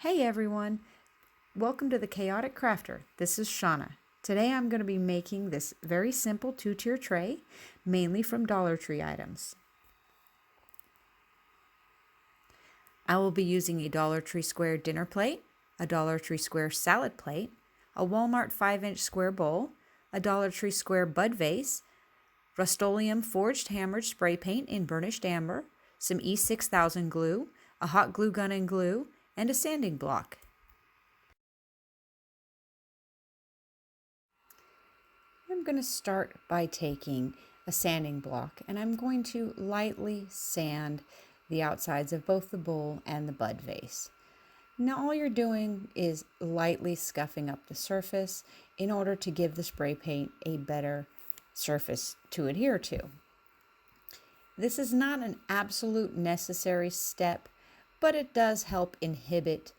Hey everyone, welcome to the Chaotic Crafter. This is Shauna. Today I'm going to be making this very simple two-tier tray, mainly from Dollar Tree items. I will be using a Dollar Tree square dinner plate, a Dollar Tree square salad plate, a Walmart 5-inch square bowl, a Dollar Tree square bud vase, Rust-Oleum Forged Hammered spray paint in burnished amber, some E6000 glue, a hot glue gun and glue, and a sanding block. I'm going to start by taking a sanding block and I'm going to lightly sand the outsides of both the bowl and the bud vase. Now all you're doing is lightly scuffing up the surface in order to give the spray paint a better surface to adhere to. This is not an absolute necessary step, but it does help inhibit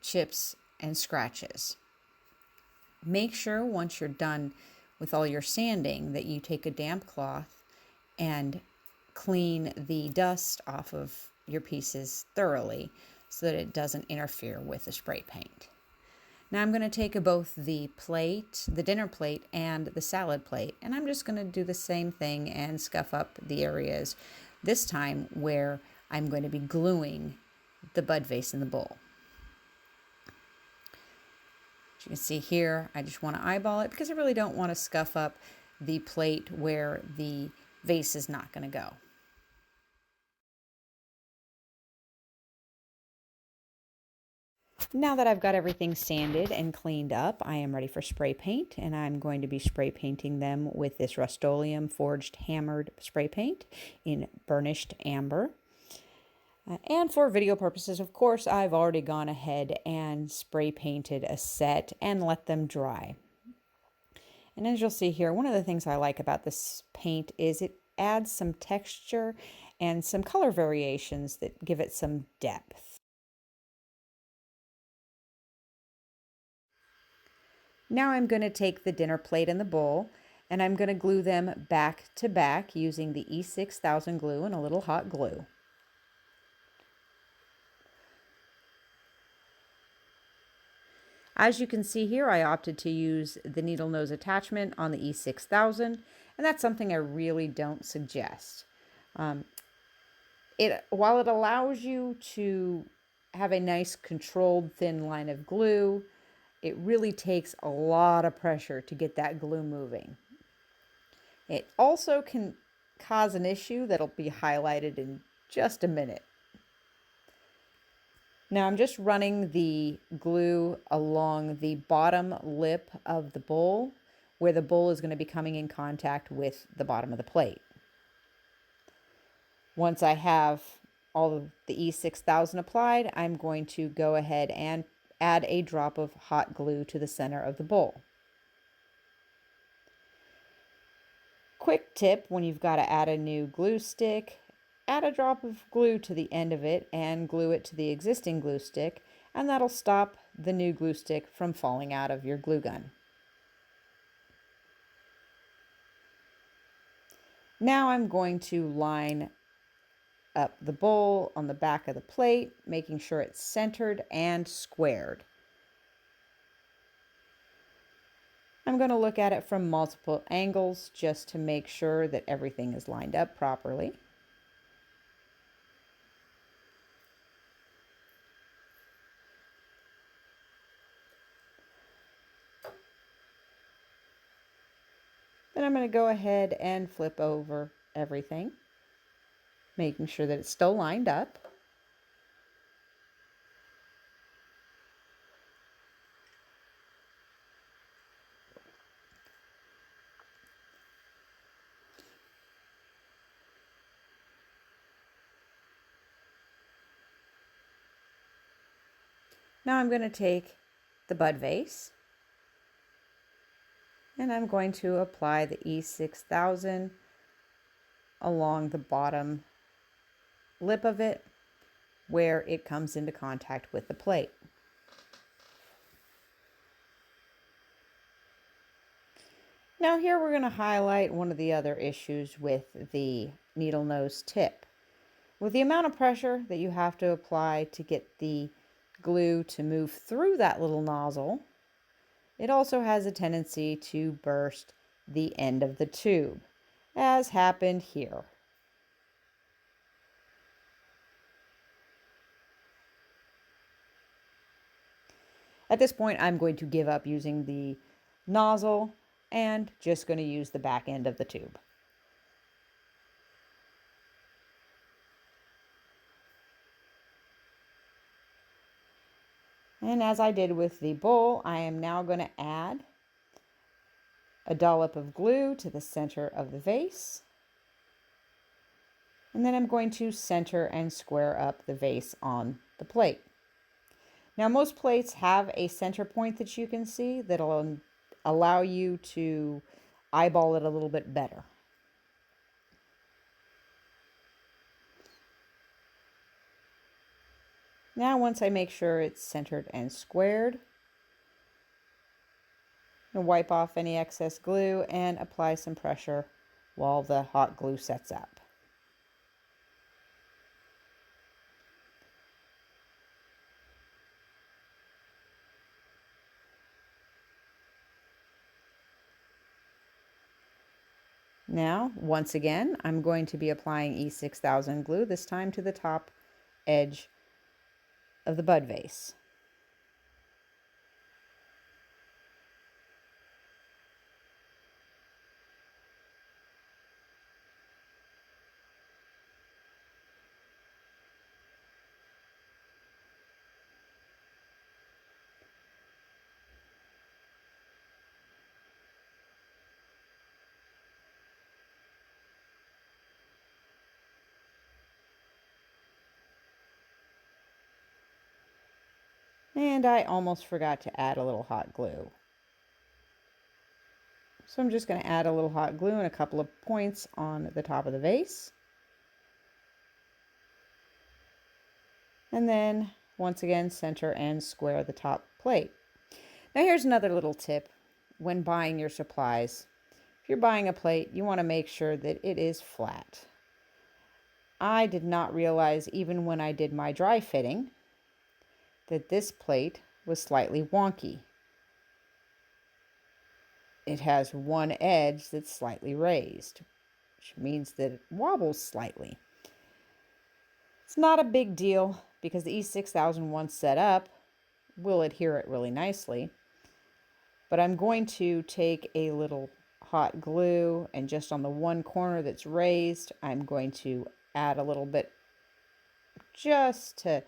chips and scratches. Make sure once you're done with all your sanding that you take a damp cloth and clean the dust off of your pieces thoroughly so that it doesn't interfere with the spray paint. Now I'm going to take both the plate, the dinner plate, and the salad plate, and I'm just going to do the same thing and scuff up the areas, this time where I'm going to be gluing the bud vase in the bowl. As you can see here, I just want to eyeball it because I really don't want to scuff up the plate where the vase is not going to go. Now that I've got everything sanded and cleaned up, I am ready for spray paint, and I'm going to be spray painting them with this Rust-Oleum Forged Hammered spray paint in burnished amber. And for video purposes, of course, I've already gone ahead and spray painted a set and let them dry. And as you'll see here, one of the things I like about this paint is it adds some texture and some color variations that give it some depth. Now I'm going to take the dinner plate and the bowl, and I'm going to glue them back to back using the E6000 glue and a little hot glue. As you can see here, I opted to use the needle nose attachment on the E6000, and that's something I really don't suggest. While it allows you to have a nice controlled thin line of glue, it really takes a lot of pressure to get that glue moving. It also can cause an issue that'll be highlighted in just a minute. Now I'm just running the glue along the bottom lip of the bowl where the bowl is going to be coming in contact with the bottom of the plate. Once I have all of the E6000 applied, I'm going to go ahead and add a drop of hot glue to the center of the bowl. Quick tip when you've got to add a new glue stick, add a drop of glue to the end of it and glue it to the existing glue stick, and that'll stop the new glue stick from falling out of your glue gun. Now I'm going to line up the bowl on the back of the plate, making sure it's centered and squared. I'm going to look at it from multiple angles just to make sure that everything is lined up properly. Then I'm going to go ahead and flip over everything, making sure that it's still lined up. Now I'm going to take the bud vase and I'm going to apply the E6000 along the bottom lip of it where it comes into contact with the plate. Now here we're going to highlight one of the other issues with the needle nose tip. With the amount of pressure that you have to apply to get the glue to move through that little nozzle, it also has a tendency to burst the end of the tube, as happened here. At this point, I'm going to give up using the nozzle and just going to use the back end of the tube. And as I did with the bowl, I am now going to add a dollop of glue to the center of the vase. And then I'm going to center and square up the vase on the plate. Now, most plates have a center point that you can see that'll allow you to eyeball it a little bit better. Now, once I make sure it's centered and squared, I'm going to wipe off any excess glue and apply some pressure while the hot glue sets up. Now, once again, I'm going to be applying E6000 glue, this time to the top edge of the bud vase. And I almost forgot to add a little hot glue. So I'm just going to add a little hot glue and a couple of points on the top of the vase. And then once again, center and square the top plate. Now here's another little tip when buying your supplies. If you're buying a plate, you want to make sure that it is flat. I did not realize, even when I did my dry fitting, that this plate was slightly wonky. It has one edge that's slightly raised, which means that it wobbles slightly. It's not a big deal because the E6000, once set up, will adhere it really nicely. But I'm going to take a little hot glue, and just on the one corner that's raised, I'm going to add a little bit just to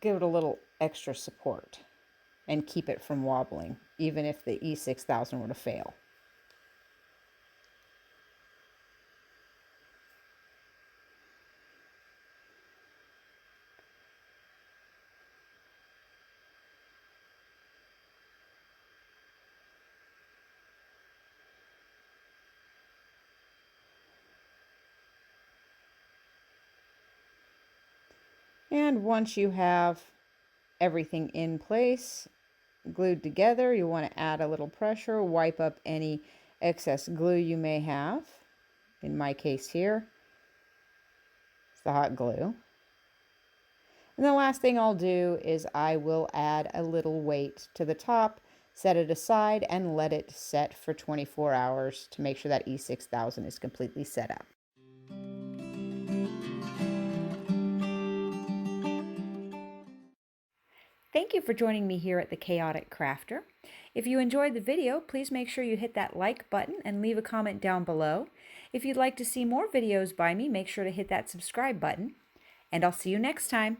give it a little extra support and keep it from wobbling, even if the E6000 were to fail. And once you have everything in place, glued together, you want to add a little pressure, wipe up any excess glue you may have. In my case here, it's the hot glue. And the last thing I'll do is I will add a little weight to the top, set it aside, and let it set for 24 hours to make sure that E6000 is completely set up. Thank you for joining me here at The Chaotic Crafter. If you enjoyed the video, please make sure you hit that like button and leave a comment down below. If you'd like to see more videos by me, make sure to hit that subscribe button. And I'll see you next time.